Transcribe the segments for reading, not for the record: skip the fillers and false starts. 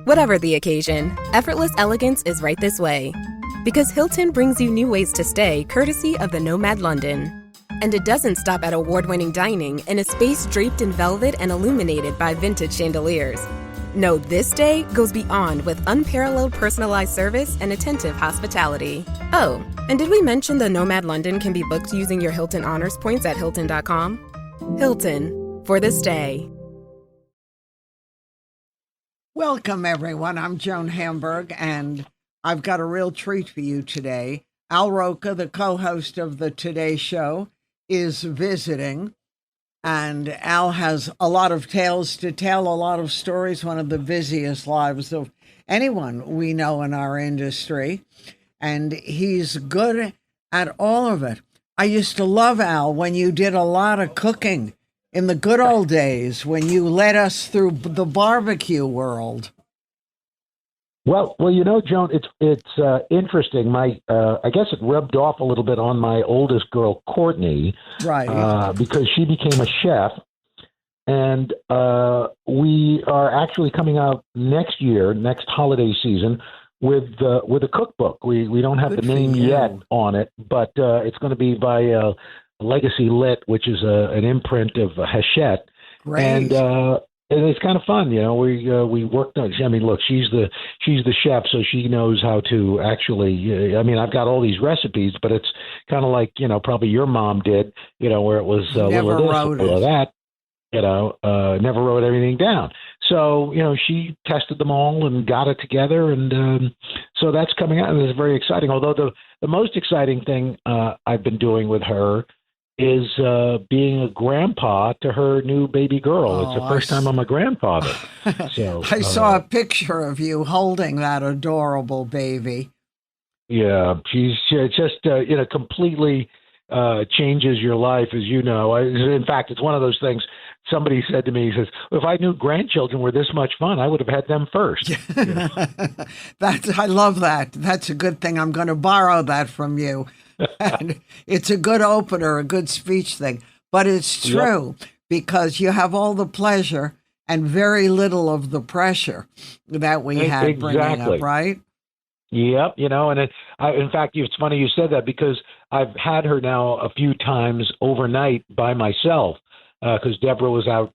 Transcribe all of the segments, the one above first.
Whatever the occasion, effortless elegance is right this way. Because Hilton brings you new ways to stay courtesy of the Nomad London. And it doesn't stop at award-winning dining in a space draped in velvet and illuminated by vintage chandeliers. No, this day goes beyond with unparalleled personalized service and attentive hospitality. Oh, and did we mention the Nomad London can be booked using your Hilton Honors points at Hilton.com? Hilton, for the stay. Welcome, everyone. I'm Joan Hamburg, and I've got a real treat for you today. Al Roker, the co-host of the Today Show, is visiting, and Al has a lot of tales to tell, a lot of stories, one of the busiest lives of anyone we know in our industry, and he's good at all of it. I used to love, Al, when you did a lot of cooking in the good old days, when you led us through the barbecue world. Well, you know, Joan, it's interesting. I guess it rubbed off a little bit on my oldest girl, Courtney, right? Because she became a chef, and we are actually coming out next holiday season, with a cookbook. We don't have Good the name for you. yet on it, but it's going to be by Legacy Lit, which is an imprint of Hachette. Great. And it's kind of fun, you know. We worked on. I mean, look, she's the chef, so she knows how to actually. I mean, I've got all these recipes, but it's kind of like, you know, probably your mom did, you know, where it was a Never little of this, wrote a little of it. that. You know, never wrote everything down. So, you know, she tested them all and got it together, and so that's coming out, and it's very exciting. Although the most exciting thing I've been doing with her is being a grandpa to her new baby girl. It's the first time I'm a grandfather. So I saw a picture of you holding that adorable baby. Yeah, she's just you know, completely changes your life, as you know. In fact, it's one of those things. Somebody said to me, he says, "If I knew grandchildren were this much fun, I would have had them first." I love that. That's a good thing. I'm going to borrow that from you. And it's a good opener, a good speech thing. But it's true, because you have all the pleasure and very little of the pressure that we had bringing up, right? Yep, you know, and in fact, it's funny you said that, because I've had her now a few times overnight by myself, because Deborah was out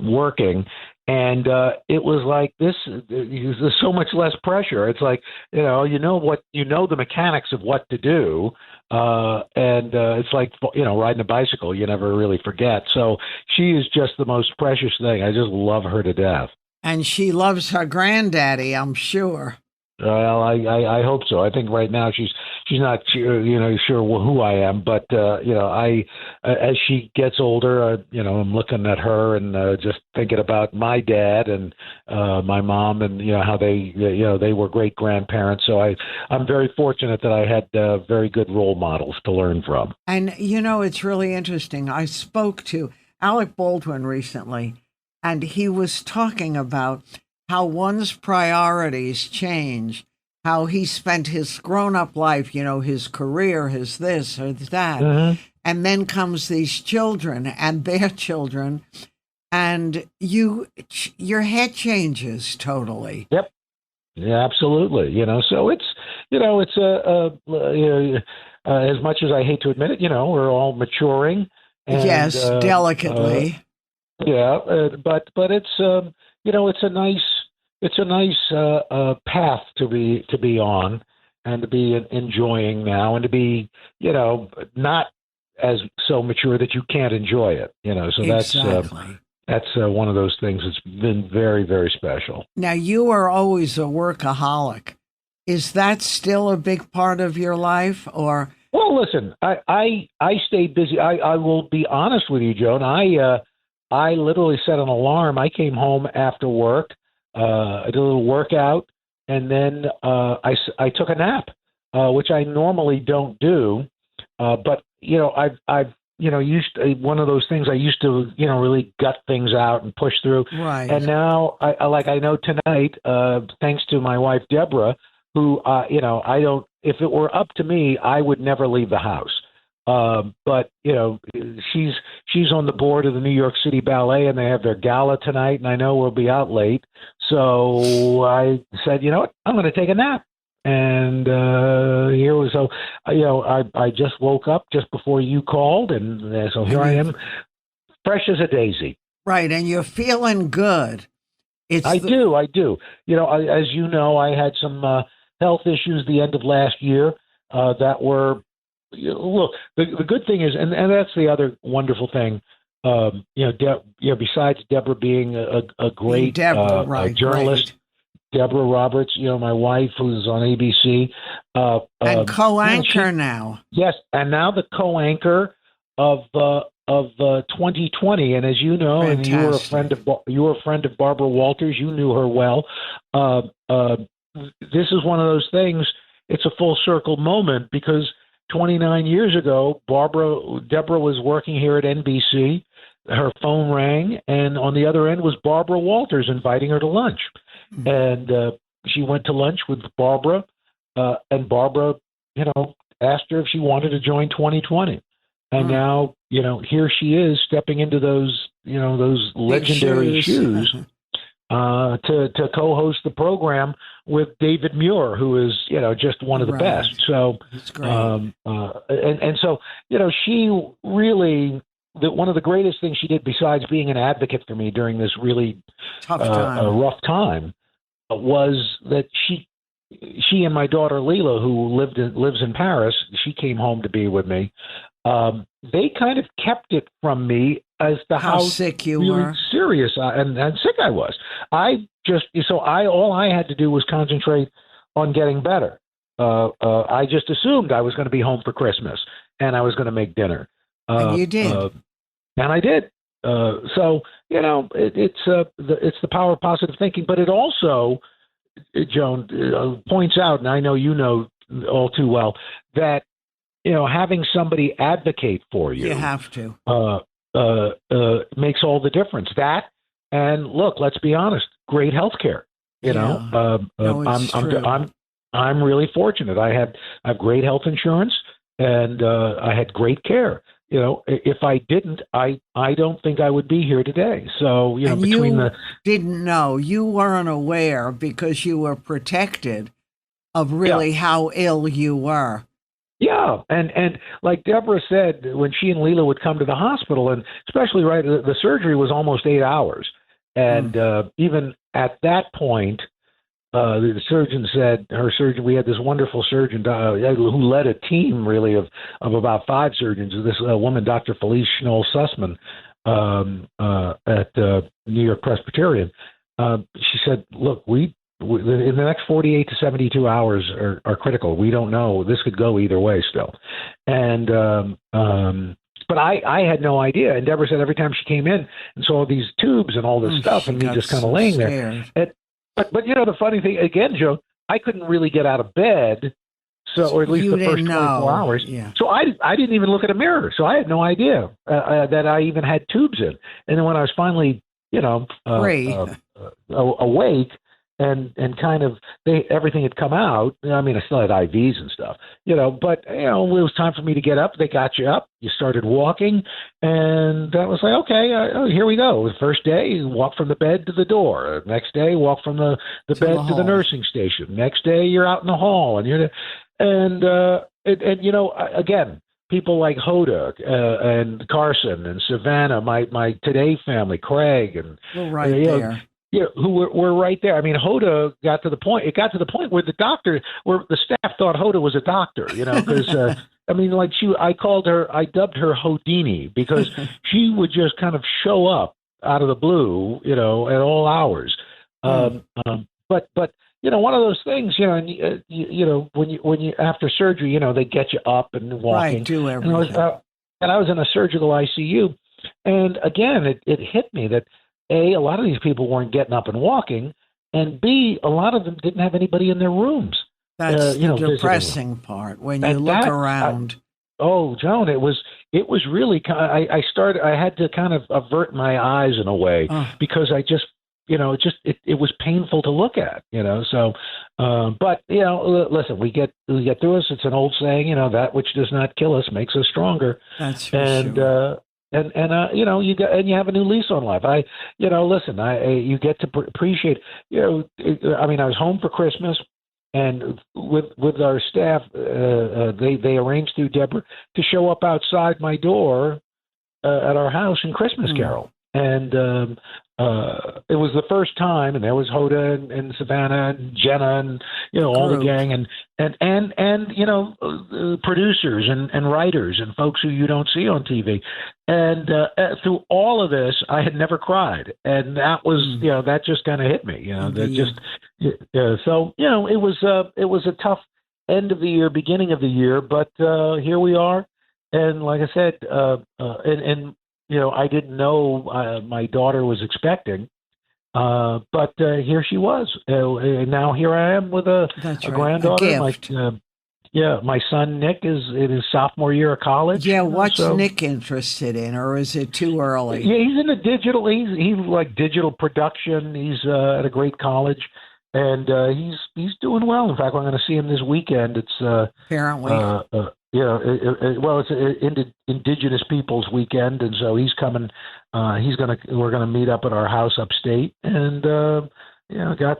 working, and it was like this. There's so much less pressure. It's like, you know the mechanics of what to do, and it's like, you know, riding a bicycle. You never really forget. So she is just the most precious thing. I just love her to death. And she loves her granddaddy, I'm sure. Well, I hope so. I think right now she's not sure, you know, sure who I am, but you know, as she gets older, you know, I'm looking at her and just thinking about my dad and my mom, and you know how they were great grandparents. So I'm very fortunate that I had very good role models to learn from. And you know, it's really interesting. I spoke to Alec Baldwin recently, and he was talking about how one's priorities change, how he spent his grown-up life, you know, his career, his this or that, and then comes these children and their children, and your head changes totally. Yep. Yeah, absolutely. You know, so it's, you know, it's as much as I hate to admit it, you know, we're all maturing. And, yes, delicately. But it's you know, it's a nice path to be on, and to be enjoying now, and to be, you know, not as so mature that you can't enjoy it, you know. So exactly. That's one of those things that's been very, very special. Now, you are always a workaholic. Is that still a big part of your life, or? Well, listen, I stay busy. I will be honest with you, Joan. I literally set an alarm. I came home after work. I did a little workout, and then I took a nap, which I normally don't do. But you know, I've you know, one of those things I used to, you know, really gut things out and push through. Right. And now I know tonight, thanks to my wife Deborah, who you know, if it were up to me, I would never leave the house. But you know, she's on the board of the New York City Ballet, and they have their gala tonight, and I know we'll be out late. So I said, you know what, I'm going to take a nap. And here was I just woke up just before you called, and so here I am, fresh as a daisy. Right, and you're feeling good. I do. As you know, I had some health issues the end of last year that were. Look, the good thing is, and that's the other wonderful thing. Besides Deborah being a great journalist. Great. Deborah Roberts, my wife, who's on ABC. And co-anchor now. Yes, and now the co-anchor of 2020. And as you know, and you were a friend of Barbara Walters. You knew her well. This is one of those things. It's a full circle moment because 29 years ago, Deborah was working here at NBC. Her phone rang, and on the other end was Barbara Walters inviting her to lunch. And she went to lunch with Barbara, and Barbara, asked her if she wanted to join 2020. And now, here she is stepping into those legendary shoes to co-host the program with David Muir, who is, just one of the best. So, and so, she really. One of the greatest things she did, besides being an advocate for me during this really rough time, was that she and my daughter Leela, who lives in Paris, she came home to be with me. They kind of kept it from me as to how sick you really were, serious and sick I was. All I had to do was concentrate on getting better. I just assumed I was going to be home for Christmas and I was going to make dinner. And you did. And I did. So, it's the power of positive thinking, but it also, Joan, points out, and I know you know all too well, that, having somebody advocate for you. You have to. Makes all the difference. That, and look, let's be honest, great health care. I'm really fortunate. I have great health insurance, and I had great care. If I didn't, I don't think I would be here today. So, and didn't know, you weren't aware because you were protected of really how ill you were. Yeah. And like Deborah said, when she and Leela would come to the hospital, and especially the surgery was almost 8 hours. And even at that point, the surgeon said, we had this wonderful surgeon who led a team really of about 5 surgeons. This woman, Dr. Felice Schnoll-Sussman, at New York Presbyterian. She said, look, in the next 48 to 72 hours are critical. We don't know. This could go either way still. And, but I had no idea. And Deborah said every time she came in and saw these tubes and all this stuff and me just kind of laying there. But the funny thing, again, Joe, I couldn't really get out of bed, or at least the first 24 hours. Yeah. So I didn't even look at a mirror. So I had no idea that I even had tubes in. And then when I was finally, awake and kind of everything had come out. I mean, I still had IVs and stuff, but it was time for me to get up. They got you up. You started walking, and that was like, okay, here we go. The first day, you walk from the bed to the door. Next day, walk from the bed to the nursing station. Next day, you're out in the hall, again, people like Hoda and Carson and Savannah, my Today family, Craig, and there. Yeah, who were right there. I mean, Hoda got to the point. It got to the point where the staff thought Hoda was a doctor. Because I dubbed her Houdini because she would just kind of show up out of the blue, at all hours. But one of those things, when you after surgery, they get you up and walking. Right, do everything. And I was in a surgical ICU, and again, it hit me that A, a lot of these people weren't getting up and walking, and B, a lot of them didn't have anybody in their rooms. That's the depressing part when you look around. Joan, it was really. I had to kind of avert my eyes in a way because I just, it was painful to look at. So, but listen, we get through this. It's an old saying, that which does not kill us makes us stronger. That's for sure. you know, you have a new lease on life. Listen, you get to appreciate, I mean, I was home for Christmas, and with our staff, they arranged through Deborah to show up outside my door at our house in Christmas Carol. And it was the first time, and there was Hoda and Savannah and Jenna and all the gang and producers and writers and folks who you don't see on TV. And through all of this, I had never cried, and that was that just kind of hit me. So it was a tough end of the year, beginning of the year, but here we are. And like I said, I didn't know my daughter was expecting, but here she was. And now here I am with a granddaughter. A gift. My son Nick is in his sophomore year of college. Yeah, what's Nick interested in, or is it too early? Yeah, he's in the digital. He's like digital production. He's at a great college, and he's doing well. In fact, I'm going to see him this weekend. It's Parent Week. It's an Indigenous Peoples Weekend, and so he's coming. We're gonna meet up at our house upstate, and got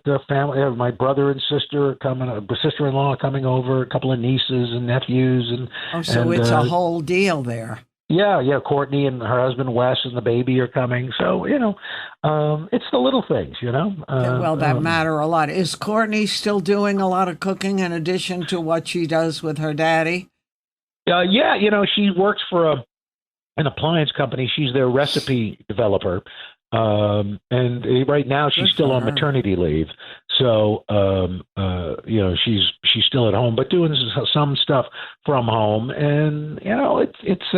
the family. My brother and sister are coming. Sister-in-law coming over. A couple of nieces and nephews, so it's a whole deal there. Yeah. Courtney and her husband Wes and the baby are coming. So it's the little things, that matter a lot. Is Courtney still doing a lot of cooking in addition to what she does with her daddy? She works for an appliance company. She's their recipe developer. And right now she's still on maternity leave. So, she's still at home, but doing some stuff from home. And, it's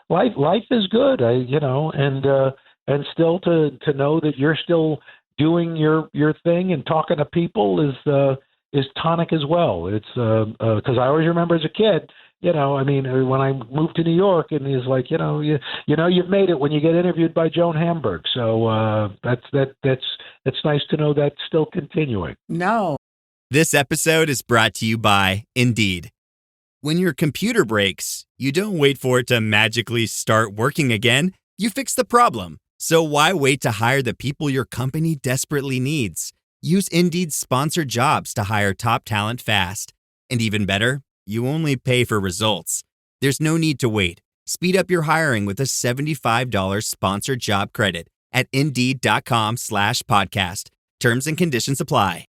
life is good, and still to know that you're still doing your thing and talking to people is tonic as well. It's, cause I always remember as a kid, when I moved to New York, and he's like, you've made it when you get interviewed by Joan Hamburg. So that's nice to know that's still continuing. No. This episode is brought to you by Indeed. When your computer breaks, you don't wait for it to magically start working again. You fix the problem. So why wait to hire the people your company desperately needs? Use Indeed's sponsored jobs to hire top talent fast. And even better, you only pay for results. There's no need to wait. Speed up your hiring with a $75 sponsored job credit at Indeed.com/podcast. Terms and conditions apply.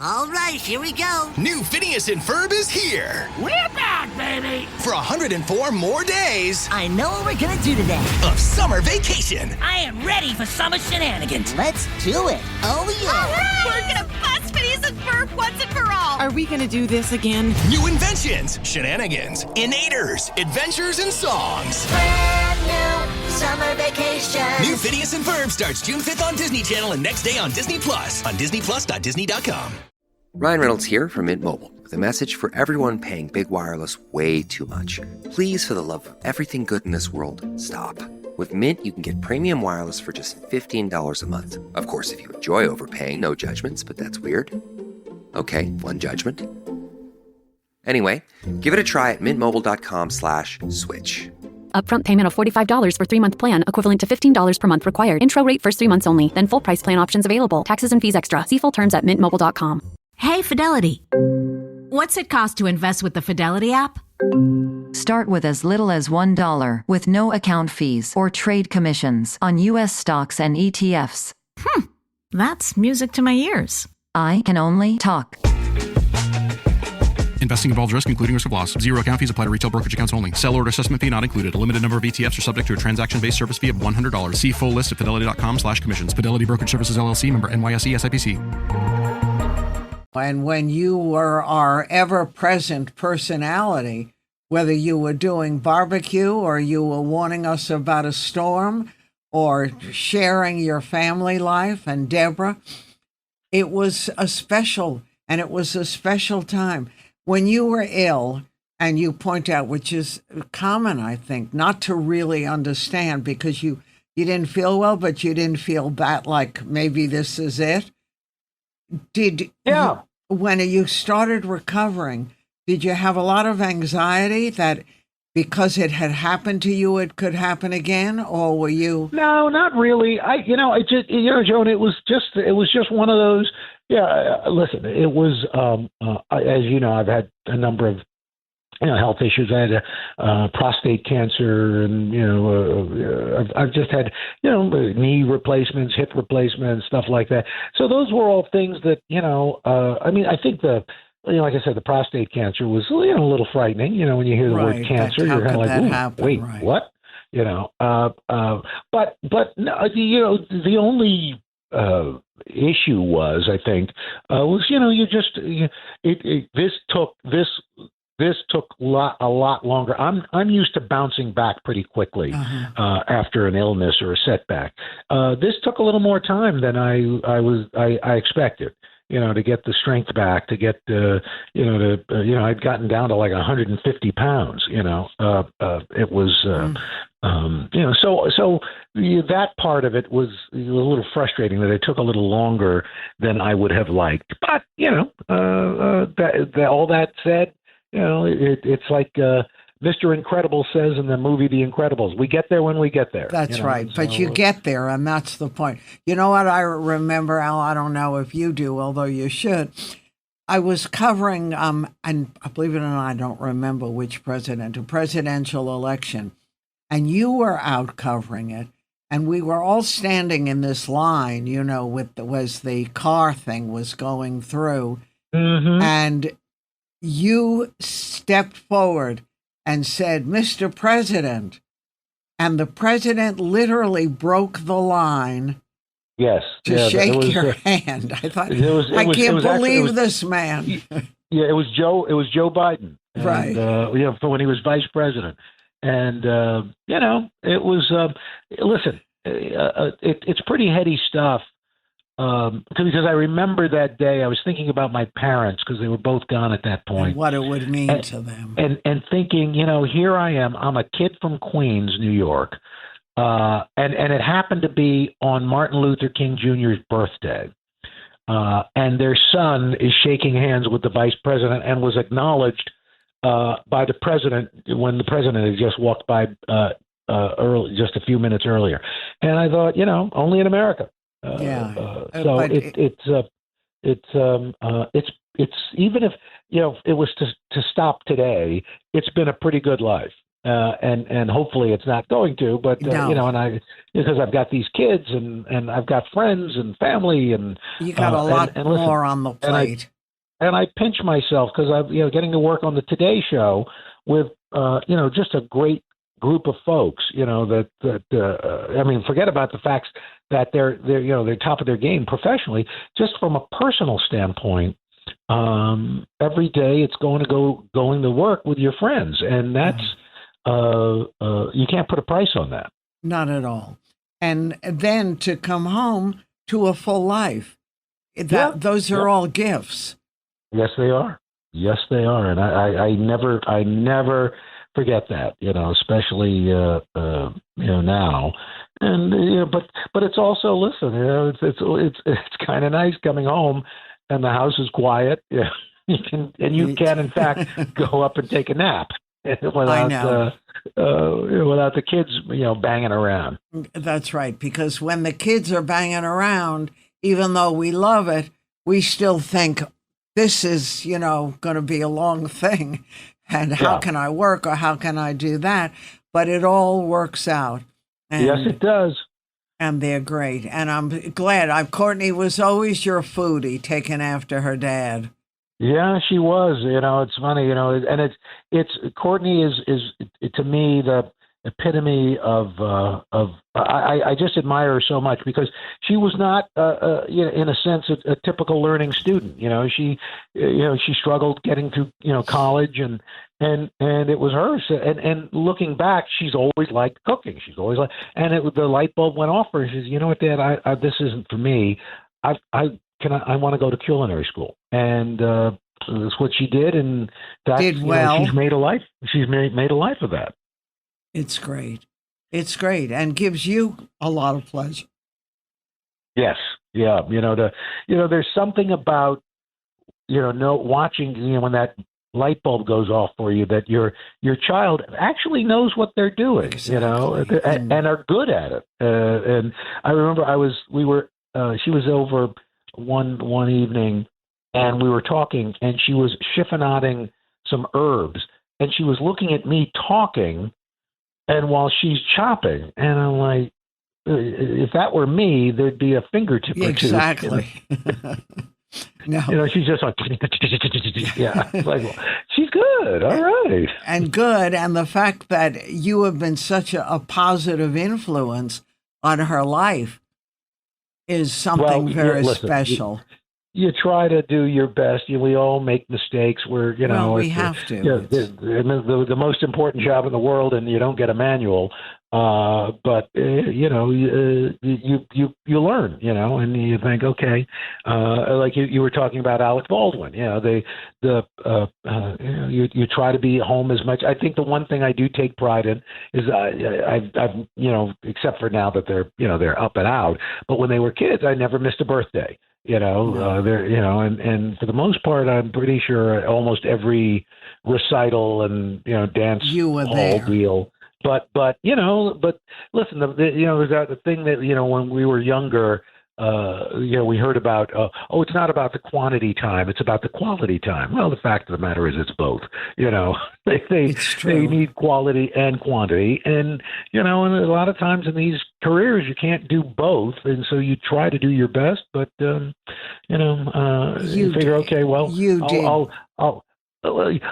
All right, here we go. New Phineas and Ferb is here. We're back, baby. For 104 more days. I know what we're going to do today. Of summer vacation. I am ready for summer shenanigans. Let's do it. Oh, yeah. All right. We're going to bust Phineas and Ferb once and for all. Are we going to do this again? New inventions, shenanigans, innators, adventures, and songs. Brand new summer vacation. New Phineas and Ferb starts June 5th on Disney Channel and next day on Disney Plus. On DisneyPlus.Disney.com. Ryan Reynolds here from Mint Mobile with a message for everyone paying big wireless way too much. Please, for the love of everything good in this world, stop. With Mint, you can get premium wireless for just $15 a month. Of course, if you enjoy overpaying, no judgments, but that's weird. Okay, one judgment. Anyway, give it a try at mintmobile.com/switch. Upfront payment of $45 for 3-month plan, equivalent to $15 per month required. Intro rate first 3 months only, then full price plan options available. Taxes and fees extra. See full terms at mintmobile.com. Hey, Fidelity. What's it cost to invest with the Fidelity app? Start with as little as $1 with no account fees or trade commissions on U.S. stocks and ETFs. That's music to my ears. I can only talk. Investing involves risk, including risk of loss. Zero account fees apply to retail brokerage accounts only. Sell order assessment fee not included. A limited number of ETFs are subject to a transaction-based service fee of $100. See full list at fidelity.com/commissions. Fidelity Brokerage Services, LLC, member NYSE, SIPC. And when you were our ever-present personality, whether you were doing barbecue or you were warning us about a storm or sharing your family life, and Deborah, it was a special time. When you were ill, and you point out, which is common, I think, not to really understand because you didn't feel well, but you didn't feel bad, like maybe this is it. When you started recovering, did you have a lot of anxiety that because it had happened to you, it could happen again, or were you? No, not really. I just, Joan, it was just one of those. Yeah, listen, it was, as you know, I've had a number of, health issues. I had prostate cancer, and I've just had knee replacements, hip replacements, stuff like that. So those were all things that I think like I said, the prostate cancer was a little frightening. When you hear the word cancer, you're kind of like, ooh, wait, right. What? But no, the only issue was, I think, this took a lot longer. I'm used to bouncing back pretty quickly after an illness or a setback. This took a little more time than I expected. To get the strength back, to get I'd gotten down to like 150 pounds. It was so that part of it was a little frustrating, that it took a little longer than I would have liked. But all that said. It's like Mr. Incredible says in the movie The Incredibles. We get there when we get there. That's right. But you get there, and that's the point. You know what I remember, Al? I don't know if you do, although you should. I was covering, and believe it or not, I don't remember which president, a presidential election. And you were out covering it. And we were all standing in this line, was the car thing was going through. Mm-hmm. And you stepped forward and said, "Mr. President," and the president literally broke the line. Yes, to shake your hand. I thought, I can't believe this man. Yeah, it was Joe Biden, right? For when he was vice president, and it was. Listen, it's pretty heady stuff. Because I remember that day, I was thinking about my parents, because they were both gone at that point. And what it would mean to them. And thinking, here I am. I'm a kid from Queens, New York. And it happened to be on Martin Luther King Jr.'s birthday. And their son is shaking hands with the vice president and was acknowledged by the president when the president had just walked by early, just a few minutes earlier. And I thought, only in America. So it's even if it was to stop today, it's been a pretty good life, and hopefully it's not going to. But and because I've got these kids and I've got friends and family, and you got a lot more on the plate. And I pinch myself because I've getting to work on the Today Show with just a great group of folks, forget about the facts that they're top of their game professionally. Just from a personal standpoint, every day it's going to work with your friends, and that's you can't put a price on that. Not at all. And then to come home to a full life, those are all gifts. Yes, they are. Yes, they are. And I never forget that, especially now, and but it's also, listen, it's kind of nice coming home and the house is quiet. You can in fact go up and take a nap without the kids banging around. That's right, because when the kids are banging around, even though we love it, we still think this is going to be a long thing. And how can I work, or how can I do that? But it all works out. And, yes, it does. And they're great. And I'm glad. Courtney was always your foodie, taking after her dad. Yeah, she was. It's funny. And it's Courtney is to me the epitome of I just admire her so much, because she was not in a sense a typical learning student. She struggled getting through college, and it was hers. And looking back, she's always liked cooking. She's always the light bulb went off for her. She says, "You know what, Dad? This isn't for me. I want to go to culinary school." And that's what she did, and that did well. She's made a life. She's made a life of that. It's great. It's great, and gives you a lot of pleasure. Yes. Yeah. There's something about, watching, when that light bulb goes off for you that your child actually knows what they're doing, Exactly. and are good at it. And I remember she was over one evening, and we were talking, and she was chiffonading some herbs, and she was looking at me talking, and while she's chopping, and I'm like, if that were me, there'd be a fingertip or two. Exactly. No. She's just like, yeah, like, well, she's good. All right. And good. And the fact that you have been such a positive influence on her life is something very special. You try to do your best. We all make mistakes. We have to. The most important job in the world, and you don't get a manual. But you learn, and you think, okay, like you were talking about Alec Baldwin. You try to be home as much. I think the one thing I do take pride in is I've except for now that they're up and out. But when they were kids, I never missed a birthday. And for the most part, I'm pretty sure almost every recital and dance hall deal. But listen, there's that the thing that when we were younger, we heard about. It's not about the quantity time; it's about the quality time. Well, the fact of the matter is, it's both. They need quality and quantity, and and a lot of times in these careers you can't do both, and so you try to do your best, but you figure, okay, well, I'll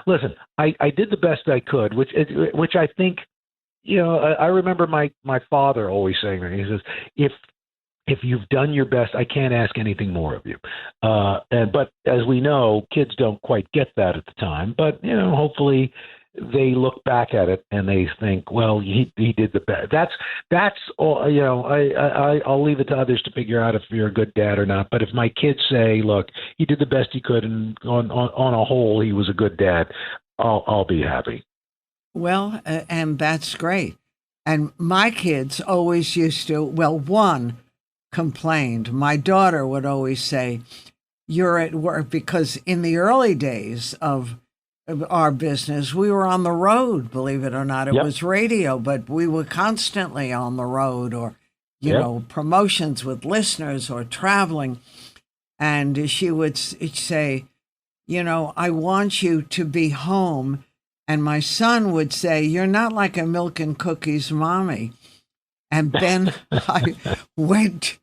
listen. I did the best I could, which I think. I remember my father always saying that. He says, if you've done your best, I can't ask anything more of you. But as we know, kids don't quite get that at the time. But hopefully they look back at it and they think, well, he did the best. That's all. I'll leave it to others to figure out if you're a good dad or not. But if my kids say, look, he did the best he could, and on a whole, he was a good dad, I'll be happy. Well, and that's great. And my kids always used to, one complained. My daughter would always say, you're at work, because in the early days of our business, we were on the road, believe it or not. It was radio, but we were constantly on the road, or, promotions with listeners or traveling. And she would say, I want you to be home. And my son would say, you're not like a milk and cookies mommy. And then I went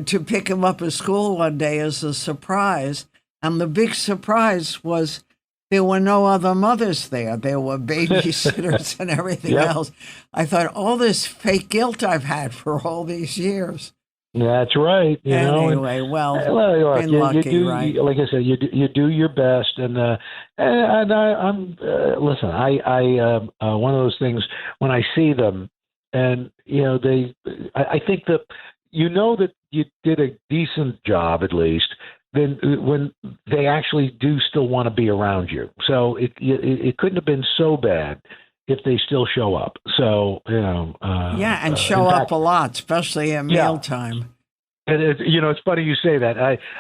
to pick him up at school one day as a surprise. And the big surprise was there were no other mothers there. There were babysitters and everything else. I thought, all this fake guilt I've had for all these years. That's right. Anyway, been lucky, right? Like I said, you do your best, and I'm listen. I one of those things when I see them, and I think that that you did a decent job at least. Then when they actually do still want to be around you, so it couldn't have been so bad if they still show up. So, and show up a lot, especially at mealtime. And it's funny you say that.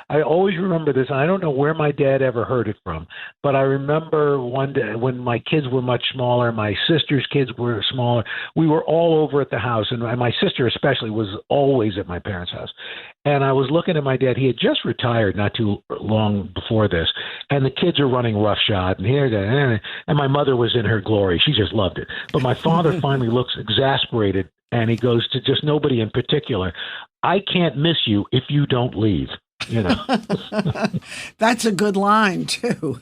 I always remember this. And I don't know where my dad ever heard it from, but I remember one day when my kids were much smaller, my sister's kids were smaller. We were all over at the house, and my sister especially was always at my parents' house. And I was looking at my dad. He had just retired not too long before this, and the kids are running roughshod and here, there, and my mother was in her glory. She just loved it. But my father finally looks exasperated, and he goes to just nobody in particular, I can't miss you if you don't leave. That's a good line too.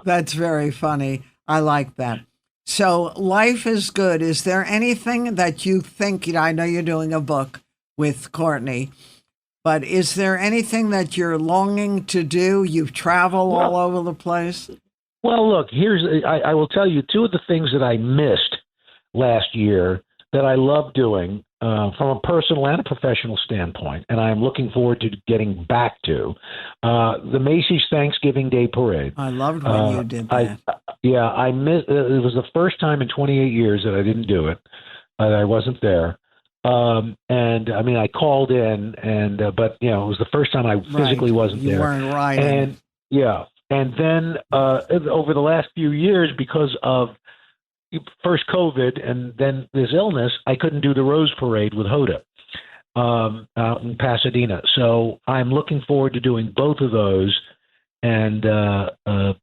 That's very funny. I like that. So life is good. Is there anything that you think, I know you're doing a book with Courtney, but is there anything that you're longing to do? You travel all over the place. Well, look, I will tell you two of the things that I missed last year that I love doing from a personal and a professional standpoint, and I am looking forward to getting back to the Macy's Thanksgiving Day Parade. I loved when you did that. I missed. It was the first time in 28 years that I didn't do it. I wasn't there. And I mean, I called in, but it was the first time I physically wasn't there. You weren't riding. And And then over the last few years, because of first COVID and then this illness, I couldn't do the Rose Parade with Hoda out in Pasadena. So I'm looking forward to doing both of those, and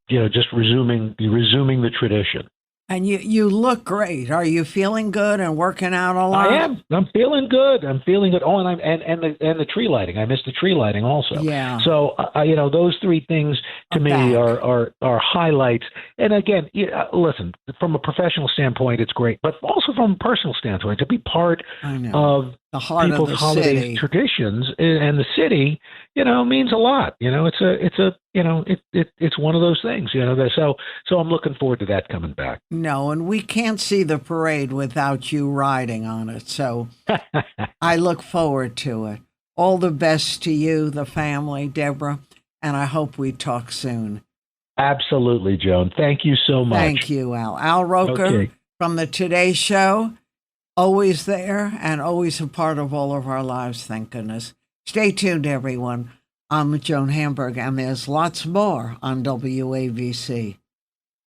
just resuming the tradition. And you look great. Are you feeling good and working out a lot? I am. I'm feeling good. Oh, and the tree lighting. I missed the tree lighting also. Yeah. So those three things to me are highlights. And again, listen, from a professional standpoint, it's great, but also from a personal standpoint, to be part of the heart people's of the holiday city. traditions and the city, means a lot. It's one of those things. So I'm looking forward to that coming back. No, and we can't see the parade without you riding on it. So I look forward to it. All the best to you, the family, Deborah, and I hope we talk soon. Absolutely, Joan. Thank you so much. Thank you, Al. Al Roker from the Today Show, always there and always a part of all of our lives, thank goodness. Stay tuned, everyone. I'm Joan Hamburg, and there's lots more on WAVC.